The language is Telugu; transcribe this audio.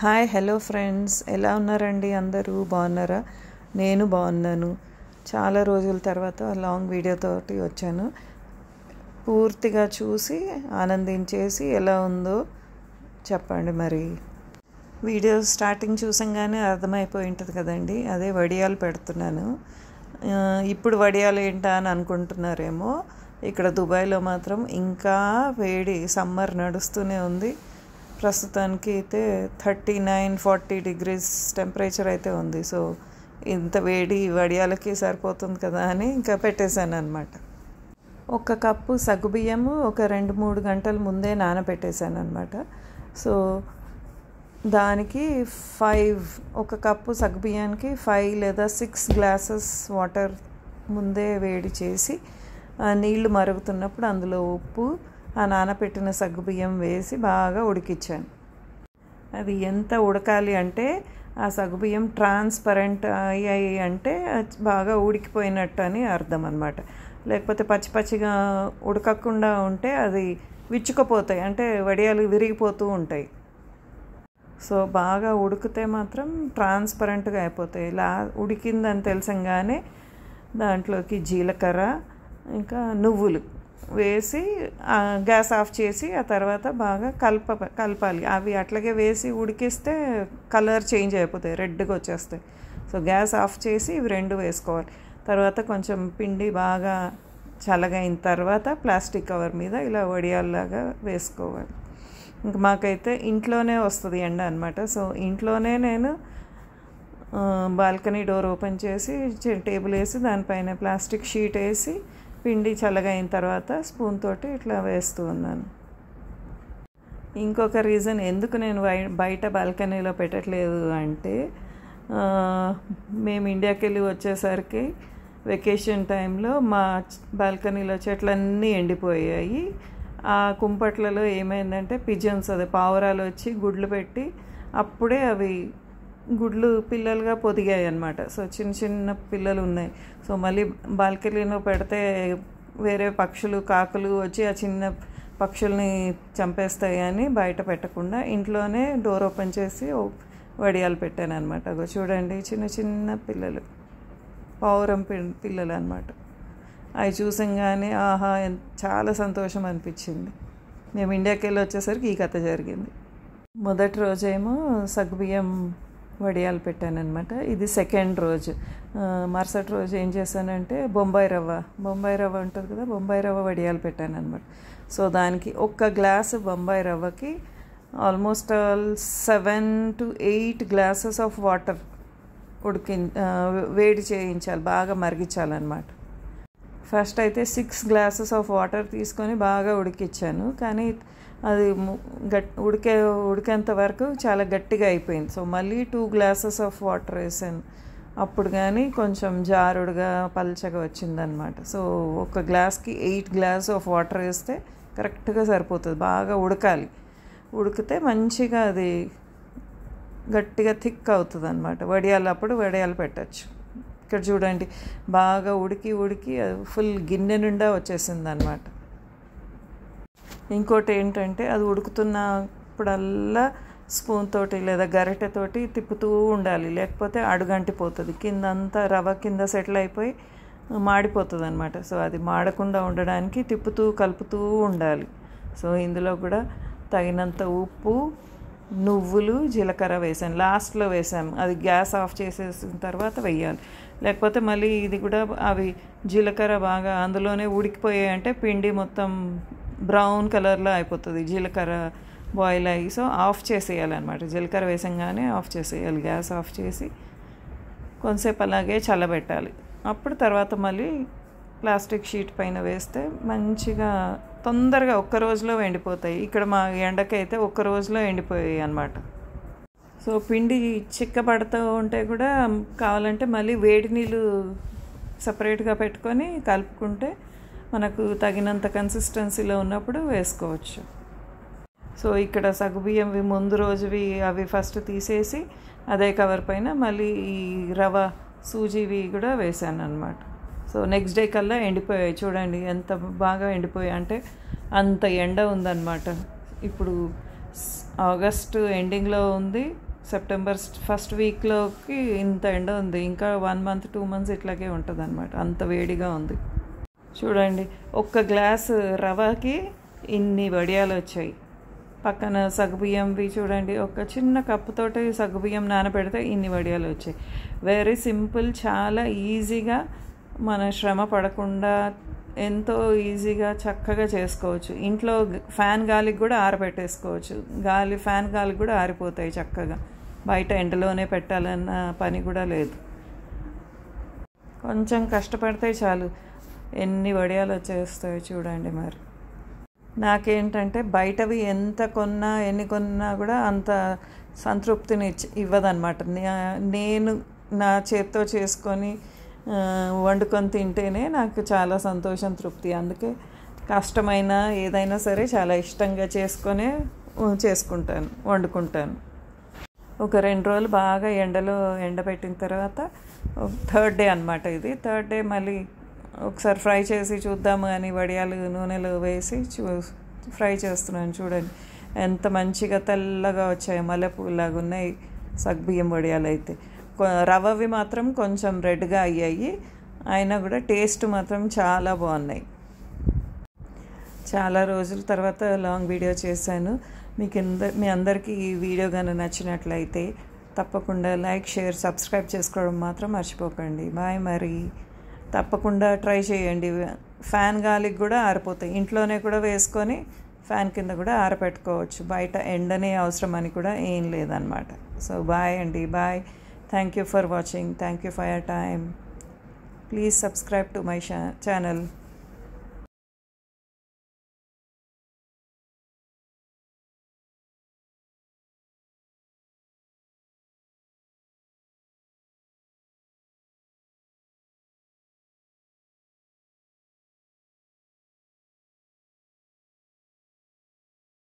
హాయ్ హలో ఫ్రెండ్స్, ఎలా ఉన్నారండి? అందరూ బాగున్నారా? నేను బాగున్నాను. చాలా రోజుల తర్వాత లాంగ్ వీడియోతోటి వచ్చాను. పూర్తిగా చూసి ఆనందించేసి ఎలా ఉందో చెప్పండి. మరి వీడియో స్టార్టింగ్ చూసంగానే అర్థమైపోయి ఉంటుంది కదండి. అదే వడియాలు పెడుతున్నాను. ఇప్పుడు వడియాలు ఏంటా అని అనుకుంటున్నారేమో. ఇక్కడ దుబాయ్లో మాత్రం ఇంకా వేడి, సమ్మర్ నడుస్తూనే ఉంది. ప్రస్తుతానికి అయితే 39-40 డిగ్రీస్ టెంపరేచర్ అయితే ఉంది. సో ఇంత వేడి వడియాలకి సరిపోతుంది కదా అని ఇంకా పెట్టేశాను అనమాట. ఒక కప్పు సగ్గుబియ్యము ఒక 2-3 గంటల ముందే నానబెట్టేశాను అనమాట. సో దానికి ఒక కప్పు సగ్గుబియ్యానికి 5 లేదా 6 గ్లాసెస్ వాటర్ ముందే వేడి చేసి నీళ్లు మరుగుతున్నప్పుడు అందులో ఉప్పు, ఆ నానబెట్టిన సగ్గుబియ్యం వేసి బాగా ఉడికించాను. అది ఎంత ఉడకాలి అంటే ఆ సగ్గుబియ్యం ట్రాన్స్పరెంట్ అయ్యాయి అంటే బాగా ఉడికిపోయినట్టు అని అర్థం అన్నమాట. లేకపోతే పచ్చి పచ్చిగా ఉడకకుండా ఉంటే అది విచ్చుకుపోతాయి, అంటే వడియాలు విరిగిపోతూ ఉంటాయి. సో బాగా ఉడికితే మాత్రం ట్రాన్స్పరెంట్గా అయిపోతాయి. ఉడికిందని తెలిసంగానే దాంట్లోకి జీలకర్ర ఇంకా నువ్వులు వేసి గ్యాస్ ఆఫ్ చేసి ఆ తర్వాత బాగా కలపాలి. అవి అట్లాగే వేసి ఉడికిస్తే కలర్ చేంజ్ అయిపోతాయి, రెడ్గా వచ్చేస్తాయి. సో గ్యాస్ ఆఫ్ చేసి ఇవి 2 వేసుకోవాలి. తర్వాత కొంచెం పిండి బాగా చల్లగైన తర్వాత ప్లాస్టిక్ కవర్ మీద ఇలా వడియాల్లాగా వేసుకోవాలి. ఇంకా మాకైతే ఇంట్లోనే వస్తుంది ఎండ అనమాట. సో ఇంట్లోనే నేను బాల్కనీ డోర్ ఓపెన్ చేసి టేబుల్ వేసి దానిపైన ప్లాస్టిక్ షీట్ వేసి పిండి చల్లగా అయిన తర్వాత స్పూన్ తోటి ఇట్లా వేస్తూ ఉన్నాను. ఇంకొక రీజన్ ఎందుకు నేను బయట బాల్కనీలో పెట్టట్లేదు అంటే, మేము ఇండియాకి వెళ్ళి వచ్చేసరికి వెకేషన్ టైంలో మా బాల్కనీలో చెట్లన్నీ ఎండిపోయాయి. ఆ కుంపట్లలో ఏమైందంటే పిజన్స్, అదే పావురాలు వచ్చి గుడ్లు పెట్టి అప్పుడే అవి గుడ్లు పిల్లలుగా పొదిగాయి అన్నమాట. సో చిన్న చిన్న పిల్లలు ఉన్నాయి. సో మళ్ళీ బాల్కనీలో పెడితే వేరే పక్షులు, కాకులు వచ్చి ఆ చిన్న పక్షుల్ని చంపేస్తాయి అని బయట పెట్టకుండా ఇంట్లోనే డోర్ ఓపెన్ చేసి వడియాలు పెట్టాను అనమాట. అగో చూడండి, చిన్న చిన్న పిల్లలు, పావురం పిల్లలు అనమాట. అవి చూసంగానే ఆహా చాలా సంతోషం అనిపించింది. మేము ఇండియాకి వెళ్ళి వచ్చేసరికి ఈ కథ జరిగింది. మొదటి రోజేమో సగ్గుబియ్యం వడియాలు పెట్టాను అనమాట. ఇది సెకండ్ రోజు. మరుసటి రోజు ఏం చేశానంటే బొంబాయి రవ్వ ఉంటుంది కదా, బొంబాయి రవ్వ వడియాలు పెట్టాను అనమాట. సో దానికి 1 గ్లాసు బొంబాయి రవ్వకి almost 7 to 8 glasses of water వేడి చేయించాలి, బాగా మరిగించాలన్నమాట. ఫస్ట్ అయితే 6 గ్లాసెస్ ఆఫ్ వాటర్ తీసుకొని బాగా ఉడికించాను, కానీ అది ఉడికేంత వరకు చాలా గట్టిగా అయిపోయింది. సో మళ్ళీ 2 గ్లాసెస్ ఆఫ్ వాటర్ వేసాను. అప్పుడు కానీ కొంచెం జారుడుగా పల్చగా వచ్చిందనమాట. సో 1 గ్లాస్కి 8 గ్లాస్ ఆఫ్ వాటర్ వేస్తే కరెక్ట్గా సరిపోతుంది. బాగా ఉడకాలి. ఉడికితే మంచిగా అది గట్టిగా థిక్ అవుతుంది అనమాట. అప్పుడు వడియాలు పెట్టచ్చు. ఇక్కడ చూడండి, బాగా ఉడికి ఫుల్ గిన్నె నిండా వచ్చేసింది అనమాట. ఇంకోటి ఏంటంటే, అది ఉడుకుతున్నప్పుడల్లా స్పూన్ తోటి లేదా గరిటెతోటి తిప్పుతూ ఉండాలి, లేకపోతే అడుగంటిపోతుంది. కిందంతా రవ్వ కింద సెటిల్ అయిపోయి మాడిపోతుంది అనమాట. సో అది మాడకుండా ఉండడానికి కలుపుతూ ఉండాలి. సో ఇందులో కూడా తగినంత ఉప్పు, నువ్వులు, జీలకర్ర వేసాను. లాస్ట్లో వేసాము, అది గ్యాస్ ఆఫ్ చేసేసిన తర్వాత వేయాలి. లేకపోతే మళ్ళీ ఇది కూడా అవి జీలకర్ర బాగా అందులోనే ఉడికిపోయాయి అంటే పిండి మొత్తం బ్రౌన్ కలర్లో అయిపోతుంది, జీలకర్ర బాయిల్ అయ్యి. సో ఆఫ్ చేసేయాలన్నమాట. జీలకర్ర వేసంగానే ఆఫ్ చేసేయాలి. గ్యాస్ ఆఫ్ చేసి కొంతసేపు అలాగే చల్లబెట్టాలి. అప్పుడు తర్వాత మళ్ళీ ప్లాస్టిక్ షీట్ పైన వేస్తే మంచిగా తొందరగా 1 రోజులో ఎండిపోతాయి. ఇక్కడ మా ఎండకైతే 1 రోజులో ఎండిపోయాయి అన్నమాట. సో పిండి చిక్కబడుతూ ఉంటే కూడా కావాలంటే మళ్ళీ వేడి నీళ్ళు సపరేట్గా పెట్టుకొని కలుపుకుంటే మనకు తగినంత కన్సిస్టెన్సీలో ఉన్నప్పుడు వేసుకోవచ్చు. సో ఇక్కడ సగ్గుబియ్యంవి ముందు రోజువి అవి ఫస్ట్ తీసేసి అదే కవర్ పైన మళ్ళీ ఈ రవ్వ సూజీవి కూడా వేసాను అనమాట. సో నెక్స్ట్ డే కల్లా ఎండిపోయాయి. చూడండి ఎంత బాగా ఎండిపోయాయి అంటే అంత ఎండ ఉందన్నమాట. ఇప్పుడు ఆగస్టు ఎండింగ్లో ఉంది, సెప్టెంబర్ ఫస్ట్ వీక్లోకి ఇంత ఎండ ఉంది. ఇంకా 1 మంత్ 2 మంత్స్ ఇట్లాగే ఉంటుంది అనమాట, అంత వేడిగా ఉంది. చూడండి, ఒక్క గ్లాసు రవ్వకి ఇన్ని వడియాలు వచ్చాయి. పక్కన సగ్గుబియ్యంవి చూడండి, ఒక చిన్న కప్పుతోటి సగ్గుబియ్యం నానబెడితే ఇన్ని వడియాలు వచ్చాయి. వెరీ సింపుల్, చాలా ఈజీగా, మన శ్రమ పడకుండా ఎంతో ఈజీగా చక్కగా చేసుకోవచ్చు. ఇంట్లో ఫ్యాన్ గాలికి కూడా ఆరబెట్టేసుకోవచ్చు. ఫ్యాన్ గాలికి కూడా ఆరిపోతాయి చక్కగా. బయట ఎండలోనే పెట్టాలన్న పని కూడా లేదు. కొంచెం కష్టపడితే చాలు ఎన్ని వడియాలు వచ్చేస్తాయో చూడండి. మరి నాకేంటంటే బయటవి ఎన్ని కొన్నా కూడా అంత సంతృప్తిని ఇవ్వదన్నమాట. నేను నా చేత్తో చేసుకొని వండుకొని తింటేనే నాకు చాలా సంతోషం, తృప్తి. అందుకే కష్టమైన ఏదైనా సరే చాలా ఇష్టంగా వండుకుంటాను. ఒక 2 రోజులు బాగా ఎండలో ఎండబెట్టిన తర్వాత థర్డ్ డే అనమాట ఇది. థర్డ్ డే మళ్ళీ ఒకసారి ఫ్రై చేసి చూద్దాము అని వడియాలు నూనెలో వేసి ఫ్రై చేస్తున్నాను. చూడండి ఎంత మంచిగా తెల్లగా వచ్చాయి, మల్లెపూలాగా ఉన్నాయి సగ్గుబియ్యం వడియాలు అయితే. రవ్వవి మాత్రం కొంచెం రెడ్గా అయ్యాయి, అయినా కూడా టేస్ట్ మాత్రం చాలా బాగున్నాయి. చాలా రోజుల తర్వాత లాంగ్ వీడియో చేశాను. మీ అందరికీ ఈ వీడియో కానీ నచ్చినట్లయితే తప్పకుండా లైక్, షేర్, సబ్స్క్రైబ్ చేసుకోవడం మాత్రం మర్చిపోకండి. బాయ్. మరి తప్పకుండా ట్రై చేయండి. ఫ్యాన్ గాలికి కూడా ఆరిపోతాయి. ఇంట్లోనే కూడా వేసుకొని ఫ్యాన్ కింద కూడా ఆరపెట్టుకోవచ్చు. బయట ఎండనే అవసరం అని కూడా ఏం లేదనమాట. సో బాయ్ అండి, bye. Thank you for watching. Thank you for your time. Please subscribe to my channel.